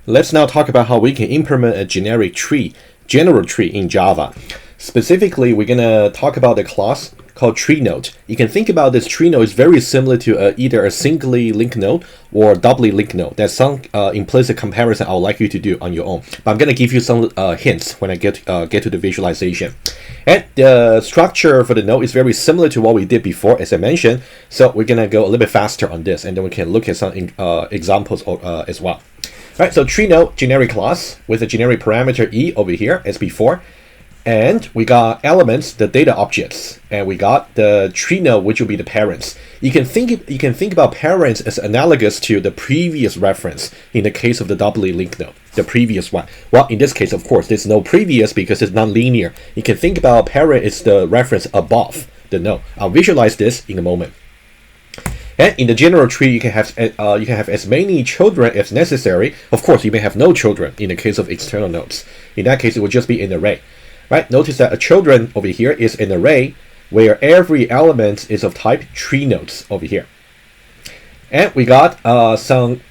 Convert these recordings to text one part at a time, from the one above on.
Let's now talk about how we can implement a general tree in Java. Specifically, we're going to talk about a class called TreeNode. You can think about this TreeNode is very similar to either a singly linked node or doubly linked node. That's some implicit comparison I would like you to do on your own. But I'm going to give you some hints when I get to the visualization. And the structure for the node is very similar to what we did before, as I mentioned. So we're going to go a little bit faster on this, and then we can look at some examples as well. All right, so TreeNode generic class with a generic parameter e over here as before. And we got elements, the data objects, and we got the TreeNode, which will be the parents. You can think about parents as analogous to the previous reference in the case of the doubly linked node, the previous one. Well, in this case, of course, there's no previous because it's non-linear. You can think about parent as the reference above the node. I'll visualize this in a moment. And in the general tree, you can have as many children as necessary. Of course, you may have no children in the case of external nodes. In that case, it would just be an array. Right? Notice that a children over here is an array where every element is of type TreeNodes over here. And we got some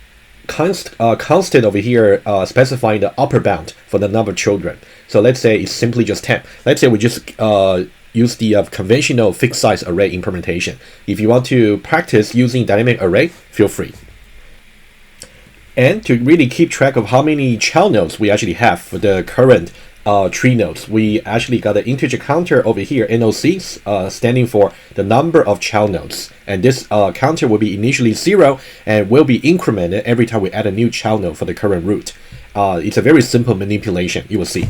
constant over here specifying the upper bound for the number of children. So let's say it's simply just 10. Let's say we just use the conventional fixed size array implementation. If you want to practice using dynamic array, feel free. And to really keep track of how many child nodes we actually have for the current tree nodes, we actually got an integer counter over here, NOC, standing for the number of child nodes. And this counter will be initially 0 and will be incremented every time we add a new child node for the current root. It's a very simple manipulation, you will see.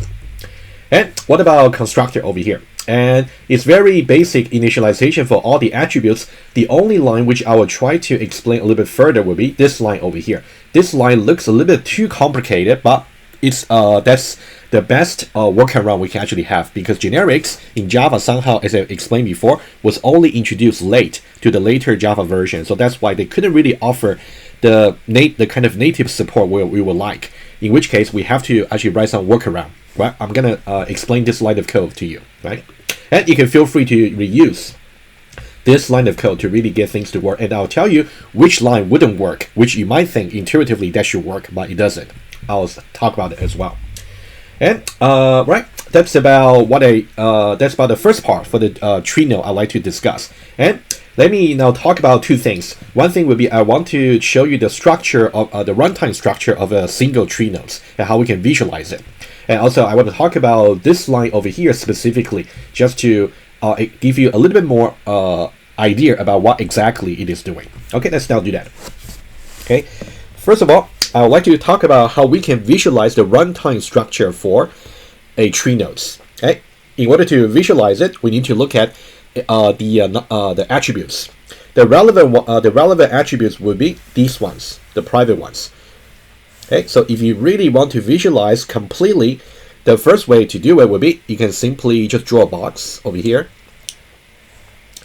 And what about constructor over here? And it's very basic initialization for all the attributes. The only line which I will try to explain a little bit further will be this line over here. This line looks a little bit too complicated, but it's that's the best workaround we can actually have, because generics in Java somehow, as I explained before, was only introduced late to the later Java version. So that's why they couldn't really offer the kind of native support we would like. In which case, we have to actually write some workaround. Right? I'm gonna explain this line of code to you, right? And you can feel free to reuse this line of code to really get things to work. And I'll tell you which line wouldn't work, which you might think intuitively that should work, but it doesn't. I'll talk about it as well. And right, that's about that's about the first part for the tree node I'd like to discuss. And let me now talk about two things. One thing would be I want to show you the structure of the runtime structure of a single tree nodes and how we can visualize it. And also I want to talk about this line over here specifically, just to give you a little bit more idea about what exactly it is doing. Okay, let's now do that. Okay, first of all, I would like to talk about how we can visualize the runtime structure for a tree nodes. Okay, in order to visualize it, we need to look at the attributes. The relevant attributes would be these ones, the private ones. Okay, so if you really want to visualize completely, the first way to do it would be you can simply just draw a box over here.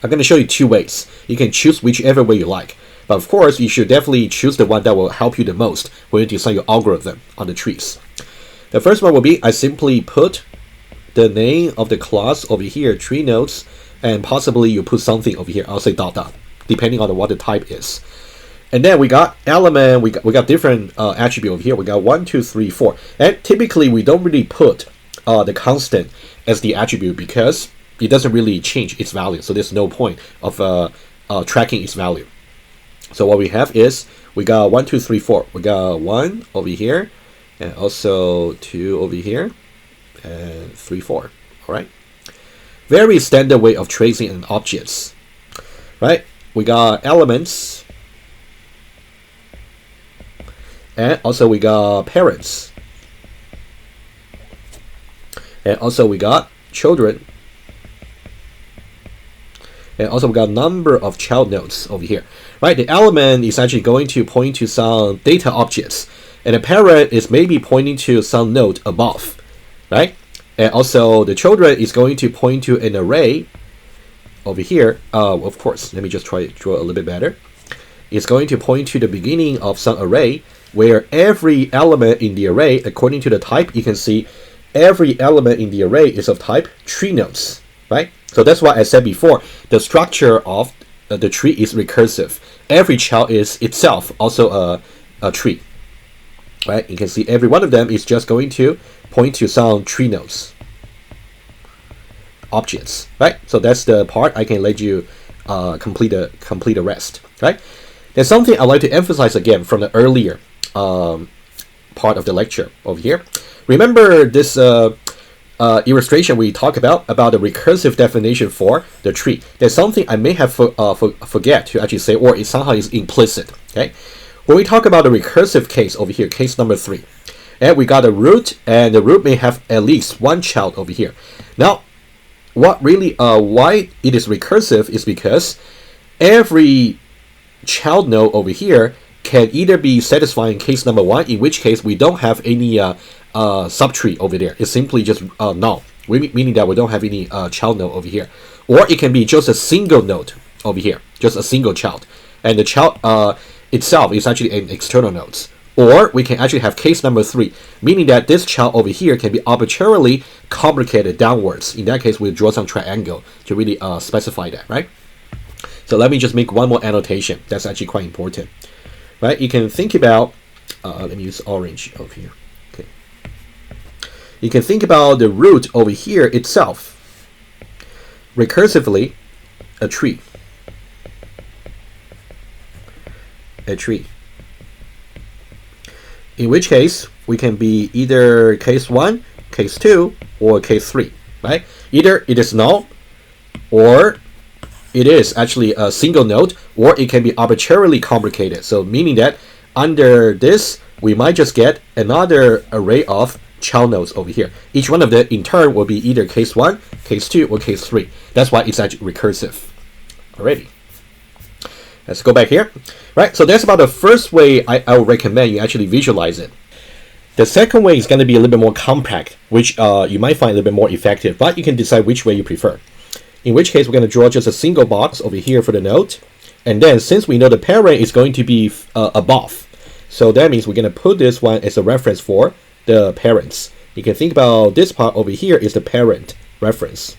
I'm going to show you two ways. You can choose whichever way you like. But of course, you should definitely choose the one that will help you the most when you design your algorithm on the trees. The first one will be I simply put the name of the class over here, tree nodes, and possibly you put something over here. I'll say dot dot, depending on what the type is. And then we got element, we got different attribute over here. We got 1, 2, 3, 4. And typically we don't really put the constant as the attribute because it doesn't really change its value. So there's no point of tracking its value. So what we have is we got 1, 2, 3, 4. We got 1 over here, and also 2 over here, and 3, 4. All right. Very standard way of tracing an objects. Right. We got elements. And also we got parents. And also we got children. And also we got number of child nodes over here. Right, the element is actually going to point to some data objects. And the parent is maybe pointing to some node above. Right? And also the children is going to point to an array over here. Of course, let me just try to draw a little bit better. It's going to point to the beginning of some array where every element in the array, according to the type, you can see every element in the array is of type tree nodes, right? So that's why I said before, the structure of the tree is recursive. Every child is itself also a tree. right? You can see every one of them is just going to point to some tree nodes objects, right? So that's the part I can let you complete the rest, right? There's something I'd like to emphasize again from the earlier part of the lecture over here. Remember this illustration we talked about the recursive definition for the tree. There's something I may have forget to actually say, or it somehow is implicit. Okay, when we talk about the recursive case over here, case number 3, and we got a root, and the root may have at least one child over here. Now, what really why it is recursive is because every child node over here can either be satisfying case number 1, in which case we don't have any subtree over there. It's simply just null, meaning that we don't have any child node over here. Or it can be just a single node over here, just a single child, and the child itself is actually an external node. Or we can actually have case number 3, meaning that this child over here can be arbitrarily complicated downwards. In that case, we'll draw some triangle to really specify that, right? So let me just make one more annotation. That's actually quite important, right? You can think about, let me use orange over here. Okay. You can think about the root over here itself, recursively, a tree. A tree. In which case, we can be either case 1, case 2, or case 3, right? Either it is null, or it is actually a single node, or it can be arbitrarily complicated. So meaning that under this, we might just get another array of child nodes over here. Each one of them in turn will be either case 1, case 2, or case 3. That's why it's actually recursive already. Let's go back here, right? So that's about the first way I would recommend you actually visualize it. The second way is going to be a little bit more compact, which you might find a little bit more effective, but you can decide which way you prefer. In which case, we're going to draw just a single box over here for the node. And then since we know the parent is going to be above, so that means we're going to put this one as a reference for the parents. You can think about this part over here is the parent reference.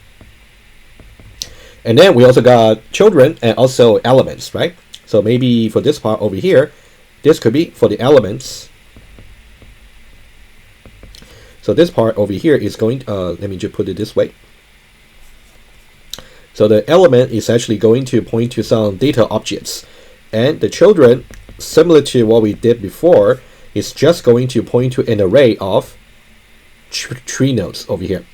And then we also got children and also elements, right? So maybe for this part over here, this could be for the elements. So this part over here is going to, let me just put it this way. So the element is actually going to point to some data objects. And the children, similar to what we did before, is just going to point to an array of tree nodes over here.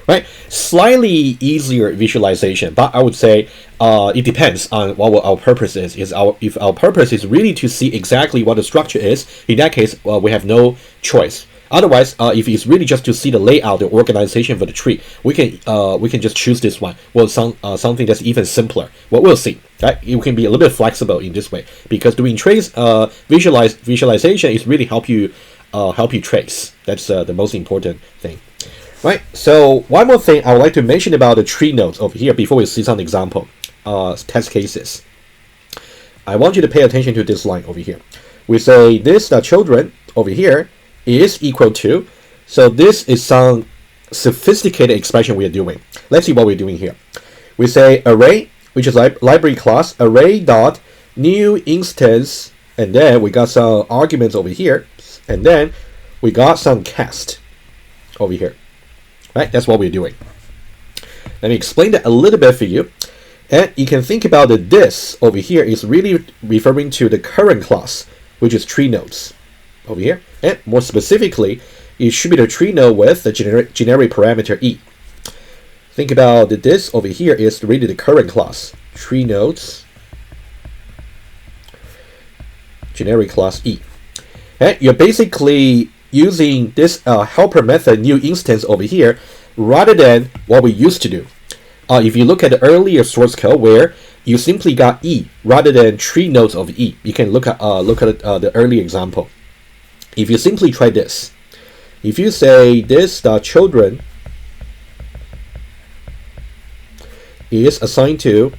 Right, slightly easier visualization, but I would say it depends on what our purpose is. If our purpose is really to see exactly what the structure is, in that case, we have no choice. Otherwise, if it's really just to see the layout, the organization for the tree, we can just choose this one. Well, something that's even simpler. Well, we'll see. Right, you can be a little bit flexible in this way because doing trace visualization is really help you trace. That's the most important thing. Right, so one more thing I would like to mention about the tree nodes over here before we see some example test cases. I want you to pay attention to this line over here. We say this children over here is equal to, so this is some sophisticated expression we are doing. Let's see what we're doing here. We say array, which is library class, array dot new instance, and then we got some arguments over here, and then we got some cast over here. Right, that's what we're doing. Let me explain that a little bit for you. And you can think about that this over here is really referring to the current class, which is tree nodes over here. And more specifically, it should be the tree node with the generic parameter E. Think about that this over here is really the current class, tree nodes, generic class E. And you're basically using this helper method new instance over here rather than what we used to do. If you look at the earlier source code where you simply got E rather than tree nodes of E, you can look at the early example. If you simply try this, if you say this children is assigned to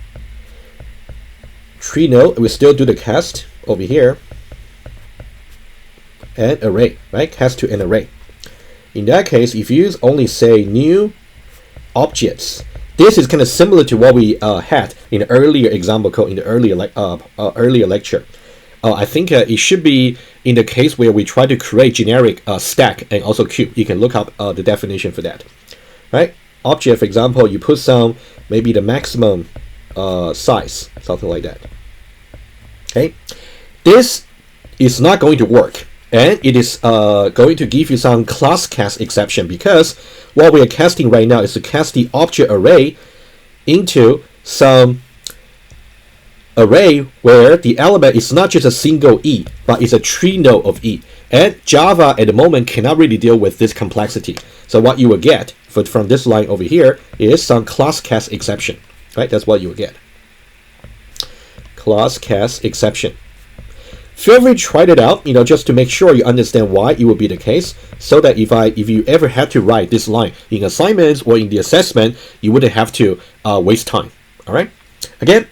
tree node, we still do the cast over here. An array, right? Cast to an array. In that case, if you only say new objects, this is kind of similar to what we had in the earlier example code in the earlier lecture. I think it should be in the case where we try to create generic stack and also queue. You can look up the definition for that, right? Object, for example, you put some, maybe the maximum size, something like that. Okay, this is not going to work, and it is going to give you some class cast exception, because what we are casting right now is to cast the object array into some array where the element is not just a single E, but it's a tree node of E. And Java at the moment cannot really deal with this complexity. So what you will get from this line over here is some class cast exception, right? That's what you will get. Class cast exception. Feel free to try it out, just to make sure you understand why it will be the case, so that if you ever had to write this line in assignments or in the assessment, you wouldn't have to waste time. All right. Again,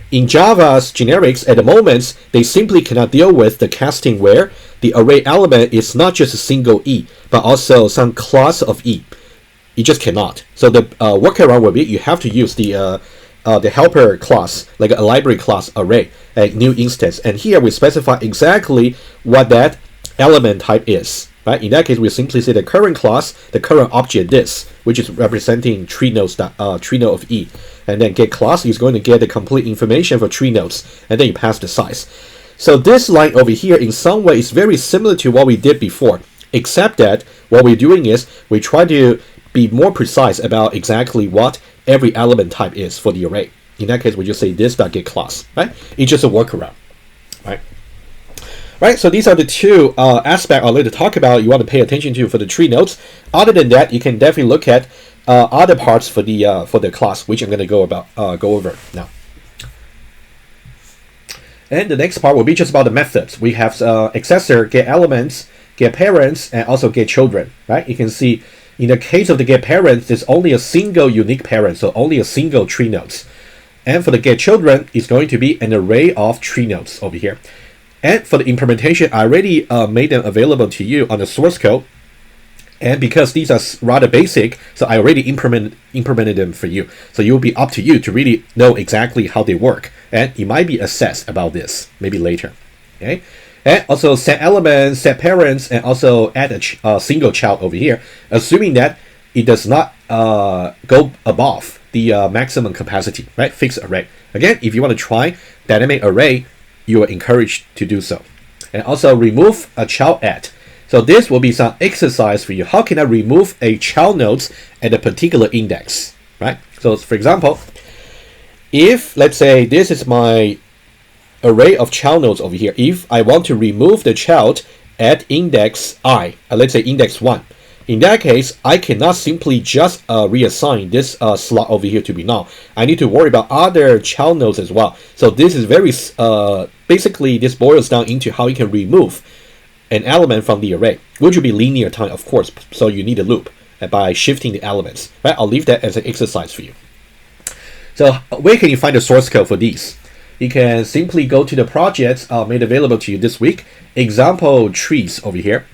in Java's generics at the moment, they simply cannot deal with the casting where the array element is not just a single E, but also some class of E. You just cannot. So the workaround will be you have to use the helper class, like a library class array, a new instance. And here we specify exactly what that element type is. Right? In that case, we simply say the current class, the current object this, which is representing tree node of E. And then get class is going to get the complete information for tree nodes, and then you pass the size. So this line over here in some way is very similar to what we did before, except that what we're doing is we try to be more precise about exactly what every element type is for the array. In that case, we just say this.get class, right? It's just a workaround, right? Right, so these are the two aspects I'd like to talk about you want to pay attention to for the tree nodes. Other than that, you can definitely look at other parts for the class, which I'm going to go over now. And the next part will be just about the methods. We have accessor, get elements, get parents, and also get children. Right? You can see in the case of the get parents, there's only a single unique parent, so only a single tree nodes. And for the get children, it's going to be an array of tree nodes over here. And for the implementation, I already made them available to you on the source code. And because these are rather basic, so I already implemented them for you. So it will be up to you to really know exactly how they work. And you might be assessed about this maybe later. Okay. And also set elements, set parents, and also add a single child over here, assuming that it does not go above the maximum capacity, right? Fixed array. Again, if you want to try dynamic array, you are encouraged to do so. And also remove a child at. So this will be some exercise for you. How can I remove a child nodes at a particular index, right? So for example, if let's say this is my array of child nodes over here, if I want to remove the child at index I, let's say index 1, in that case, I cannot simply just reassign this slot over here to be null. I need to worry about other child nodes as well. So this is very, basically this boils down into how you can remove an element from the array, which will be linear time, of course. So you need a loop by shifting the elements. Right? I'll leave that as an exercise for you. So where can you find the source code for these? You can simply go to the projects made available to you this week. Example trees over here.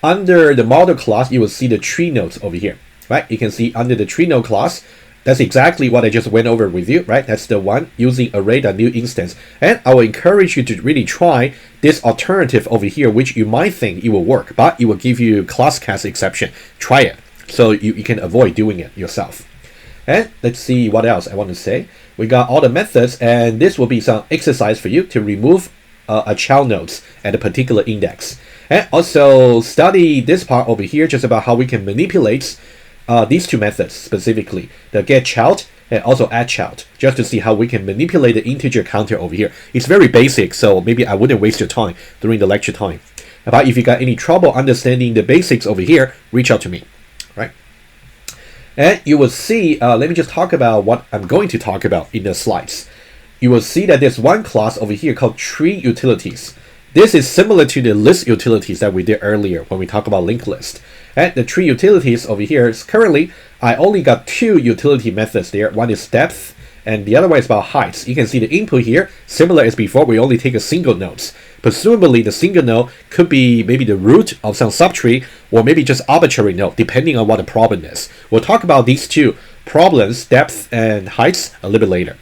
Under the model class, you will see the tree nodes over here, right? You can see under the tree node class, that's exactly what I just went over with you, right? That's the one using array.new instance. And I will encourage you to really try this alternative over here, which you might think it will work, but it will give you class cast exception. Try it so you can avoid doing it yourself. And let's see what else I want to say. We got all the methods, and this will be some exercise for you to remove a child nodes at a particular index. And also study this part over here, just about how we can manipulate these two methods specifically, the get child and also add child, just to see how we can manipulate the integer counter over here. It's very basic, so maybe I wouldn't waste your time during the lecture time. But if you got any trouble understanding the basics over here, reach out to me, right? And you will see, let me just talk about what I'm going to talk about in the slides. You will see that there's one class over here called tree utilities. This is similar to the list utilities that we did earlier when we talk about linked list. And the tree utilities over here is currently, I only got two utility methods there. One is depth and the other one is about heights. You can see the input here, similar as before, we only take a single nodes. Presumably the single node could be maybe the root of some subtree or maybe just arbitrary node, depending on what the problem is. We'll talk about these two problems, depth and heights, a little bit later.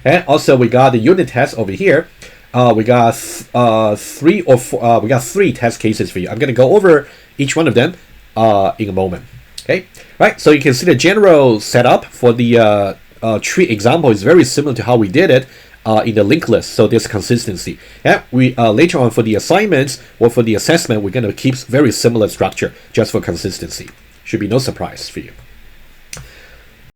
And also we got the unit test over here. we got three or four. We got three test cases for you. I'm gonna go over each one of them in a moment. Okay, right. So you can see the general setup for the tree example is very similar to how we did it in the linked list. So there's consistency. Yeah, we later on for the assignments or for the assessment, we're gonna keep very similar structure just for consistency. Should be no surprise for you.